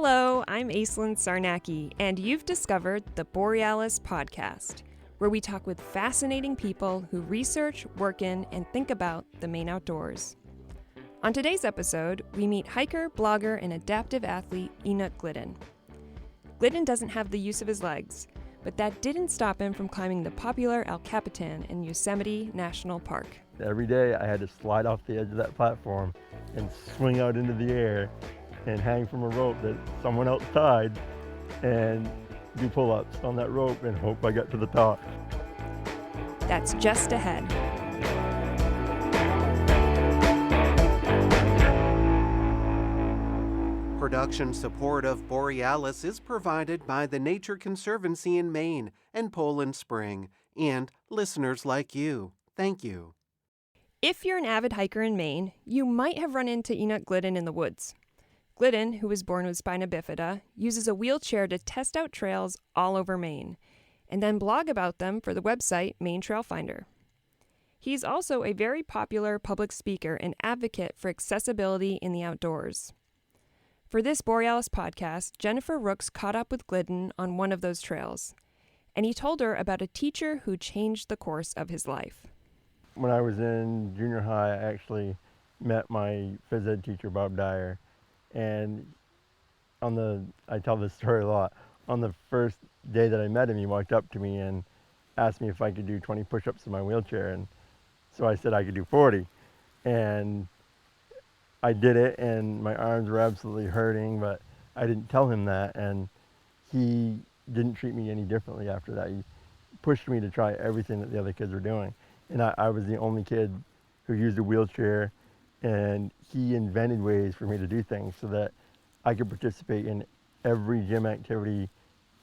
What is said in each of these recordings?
Hello, I'm Aislinn Sarnacki, and you've discovered the Borealis podcast, where we talk with fascinating people who research, work in, and think about the Maine outdoors. On today's episode, we meet hiker, blogger, and adaptive athlete Enock Glidden. Glidden doesn't have the use of his legs, but that didn't stop him from climbing the popular El Capitan in Yosemite National Park. Every day I had to slide off the edge of that platform and swing out into the air and hang from a rope that someone else tied and do pull-ups on that rope and hope I got to the top. That's just ahead. Production support of Borealis is provided by the Nature Conservancy in Maine and Poland Spring, and listeners like you. Thank you. If you're an avid hiker in Maine, you might have run into Enock Glidden in the woods. Glidden, who was born with spina bifida, uses a wheelchair to test out trails all over Maine, and then blog about them for the website Maine Trail Finder. He's also a very popular public speaker and advocate for accessibility in the outdoors. For this Borealis podcast, Jennifer Rooks caught up with Glidden on one of those trails, and he told her about a teacher who changed the course of his life. When I was in junior high, I actually met my phys ed teacher, Bob Dyer, and I tell this story a lot, on the first day that I met him, he walked up to me and asked me if I could do 20 push-ups in my wheelchair, and so I said I could do 40, and I did it, and my arms were absolutely hurting, but I didn't tell him that, and he didn't treat me any differently after that. He pushed me to try everything that the other kids were doing, and I was the only kid who used a wheelchair, and he invented ways for me to do things so that I could participate in every gym activity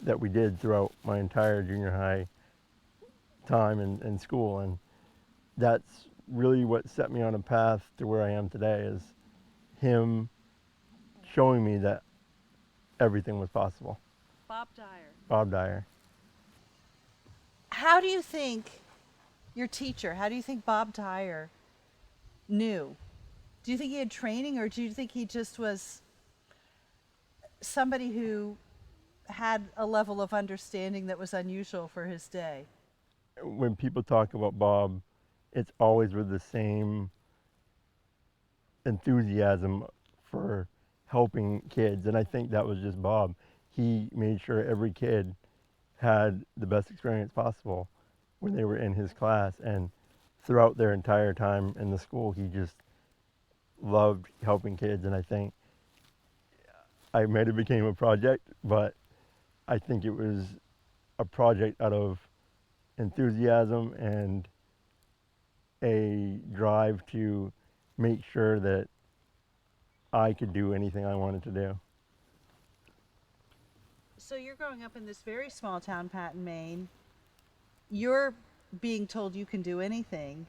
that we did throughout my entire junior high time in school, and that's really what set me on a path to where I am today, is him showing me that everything was possible. Bob Dyer. Bob Dyer. How do you think your teacher, how do you think Bob Dyer knew? Do you think he had training, or do you think he just was somebody who had a level of understanding that was unusual for his day? When people talk about Bob, it's always with the same enthusiasm for helping kids, and I think that was just Bob. He made sure every kid had the best experience possible when they were in his class, and throughout their entire time in the school, he just loved helping kids, and I think I might have became a project, but I think it was a project out of enthusiasm and a drive to make sure that I could do anything I wanted to do. So you're growing up in this very small town, Patton, Maine. You're being told you can do anything.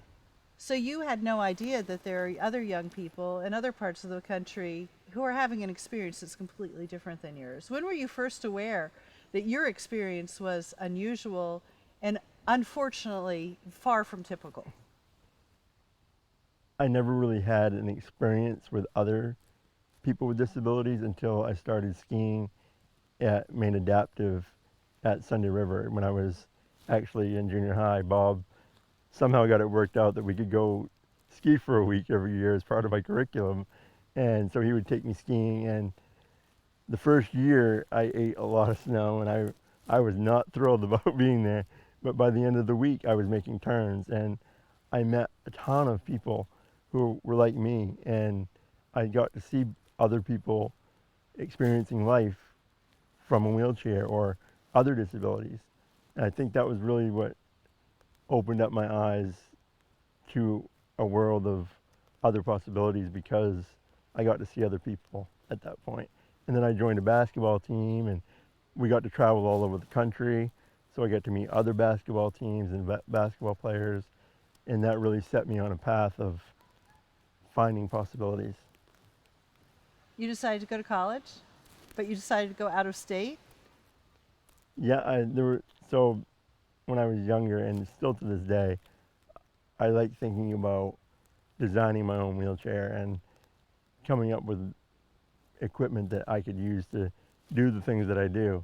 So you had no idea that there are other young people in other parts of the country who are having an experience that's completely different than yours. When were you first aware that your experience was unusual and unfortunately far from typical? I never really had an experience with other people with disabilities until I started skiing at Maine Adaptive at Sunday River. When I was actually in junior high, Bob somehow got it worked out that we could go ski for a week every year as part of my curriculum, and so he would take me skiing, and the first year I ate a lot of snow, and I was not thrilled about being there, but by the end of the week I was making turns, and I met a ton of people who were like me, and I got to see other people experiencing life from a wheelchair or other disabilities, and I think that was really what opened up my eyes to a world of other possibilities, because I got to see other people at that point. And then I joined a basketball team, and we got to travel all over the country, so I got to meet other basketball teams and basketball players, and that really set me on a path of finding possibilities. You decided to go to college, but you decided to go out of state? Yeah, so when I was younger, and still to this day, I like thinking about designing my own wheelchair and coming up with equipment that I could use to do the things that I do.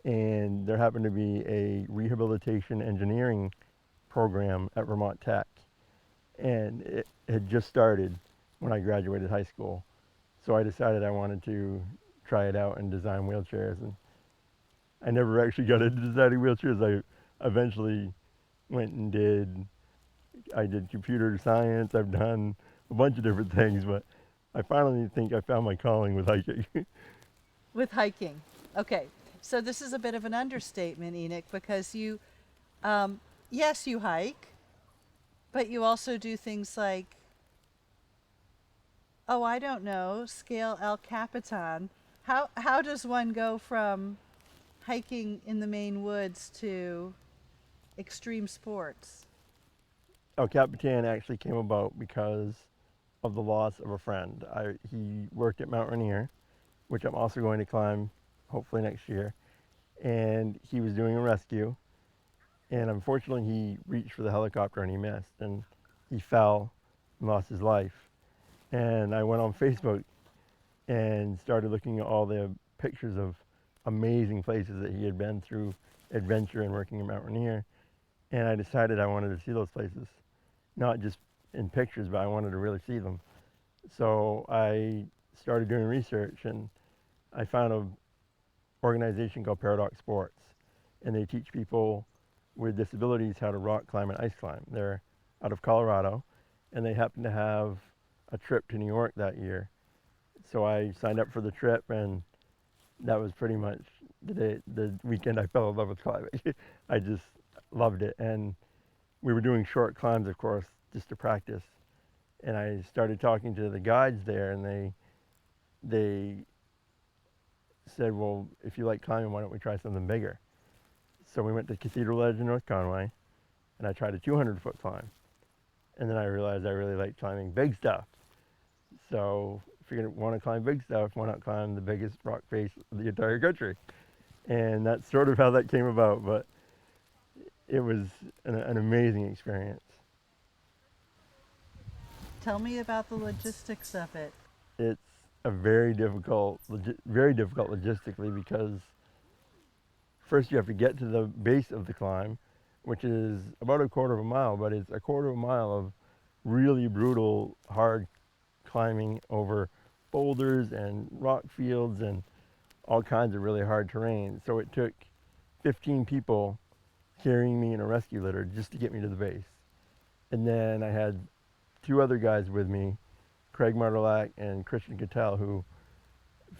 And there happened to be a rehabilitation engineering program at Vermont Tech, and it had just started when I graduated high school. So I decided I wanted to try it out and design wheelchairs. And I never actually got into designing wheelchairs. I eventually went and I did computer science. I've done a bunch of different things, but I finally think I found my calling with hiking. With hiking. Okay. So this is a bit of an understatement, Enock, because yes, you hike, but you also do things like, oh, I don't know, scale El Capitan. How does one go from hiking in the Maine woods to extreme sports? El Capitan actually came about because of the loss of a friend. He worked at Mount Rainier, which I'm also going to climb hopefully next year, and he was doing a rescue, and unfortunately he reached for the helicopter and he missed, and he fell and lost his life. And I went on Facebook and started looking at all the pictures of amazing places that he had been through adventure and working at Mount Rainier, and I decided I wanted to see those places, not just in pictures, but I wanted to really see them. So I started doing research, and I found an organization called Paradox Sports, and they teach people with disabilities how to rock climb and ice climb. They're out of Colorado, and they happen to have a trip to New York that year. So I signed up for the trip, and that was pretty much the weekend I fell in love with climbing. I just loved it, and we were doing short climbs, of course, just to practice. And I started talking to the guides there, and they said, well, if you like climbing, why don't we try something bigger? So we went to Cathedral Edge in North Conway, and I tried a 200-foot climb. And then I realized I really like climbing big stuff. So if you're going to want to climb big stuff, why not climb the biggest rock face of the entire country? And that's sort of how that came about, but it was an amazing experience. Tell me about the logistics of it. It's a very difficult logistically, because first you have to get to the base of the climb, which is about a quarter of a mile, but it's a quarter of a mile of really brutal, hard climbing over boulders and rock fields and all kinds of really hard terrain. So it took 15 people carrying me in a rescue litter just to get me to the base. And then I had two other guys with me, Craig Martelac and Christian Cattell, who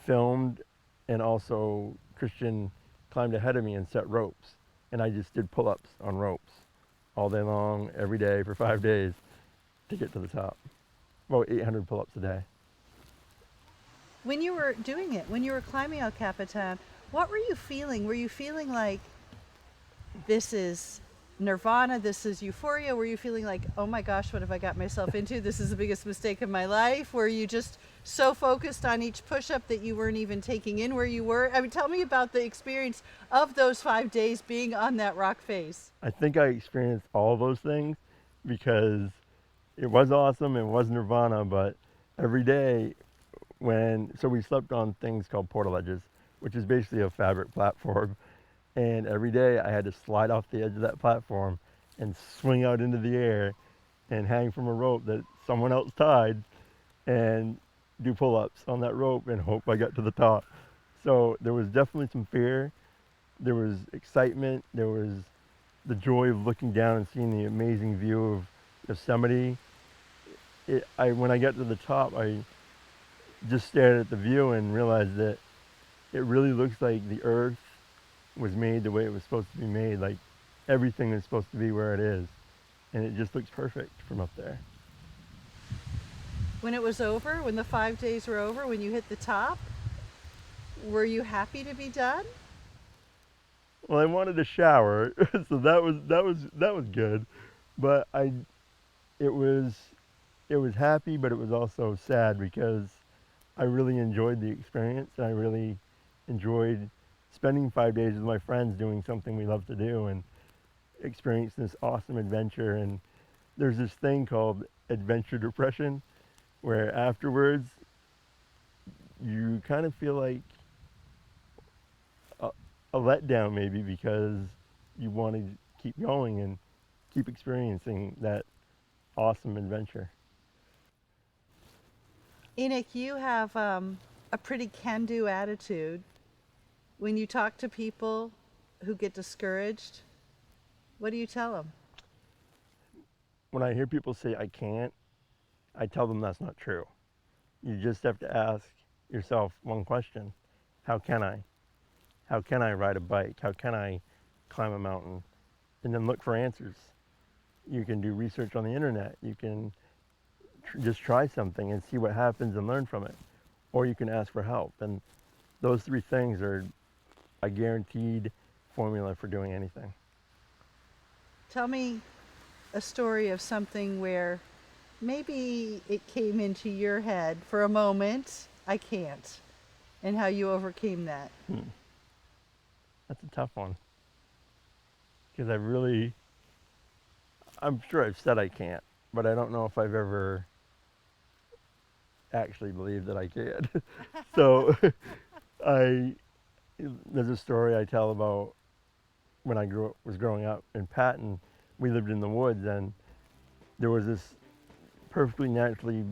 filmed, and also Christian climbed ahead of me and set ropes. And I just did pull-ups on ropes all day long, every day for 5 days to get to the top. About 800 pull-ups a day. When you were doing it, when you were climbing El Capitan, what were you feeling? Were you feeling like this is nirvana, this is euphoria? Were you feeling like, oh my gosh, what have I got myself into? This is the biggest mistake of my life? Were you just so focused on each push-up that you weren't even taking in where you were? I mean, tell me about the experience of those 5 days being on that rock face. I think I experienced all those things because it was awesome, it was nirvana, but every day so we slept on things called portaledges, which is basically a fabric platform. And every day I had to slide off the edge of that platform and swing out into the air and hang from a rope that someone else tied and do pull-ups on that rope and hope I got to the top. So there was definitely some fear. There was excitement. There was the joy of looking down and seeing the amazing view of Yosemite. When I got to the top, I just stared at the view and realized that it really looks like the earth was made the way it was supposed to be made, like everything is supposed to be where it is, and it just looks perfect from up there. When it was over, when the 5 days were over, when you hit the top, were you happy to be done? Well, I wanted a shower, so that was good, but it was happy, but it was also sad because I really enjoyed the experience, and I really enjoyed spending 5 days with my friends doing something we love to do and experiencing this awesome adventure. And there's this thing called adventure depression, where afterwards you kind of feel like a letdown maybe, because you want to keep going and keep experiencing that awesome adventure. Enock, you have a pretty can-do attitude. When you talk to people who get discouraged, what do you tell them? When I hear people say I can't, I tell them that's not true. You just have to ask yourself one question: how can I? How can I ride a bike? How can I climb a mountain? And then look for answers. You can do research on the internet. You can just try something and see what happens and learn from it. Or you can ask for help. And those three things are a guaranteed formula for doing anything. Tell me a story of something where maybe it came into your head for a moment, I can't, and how you overcame that. That's a tough one. Because I'm sure I've said I can't, but I don't know if I've ever actually believed that I could. So there's a story I tell about when I was growing up in Patton. We lived in the woods, and there was this perfectly naturally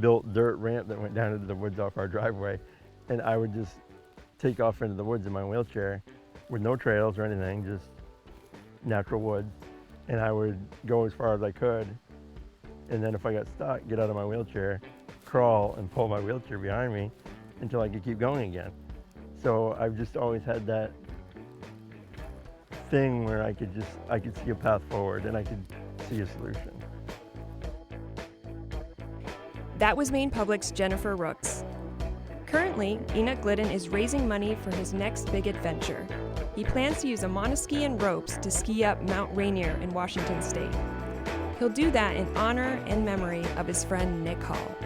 built dirt ramp that went down into the woods off our driveway, and I would just take off into the woods in my wheelchair with no trails or anything, just natural woods, and I would go as far as I could, and then if I got stuck, get out of my wheelchair, crawl and pull my wheelchair behind me until I could keep going again. So I've just always had that thing where I could see a path forward and I could see a solution. That was Maine Public's Jennifer Rooks. Currently, Enock Glidden is raising money for his next big adventure. He plans to use a monoski and ropes to ski up Mount Rainier in Washington State. He'll do that in honor and memory of his friend Nick Hall.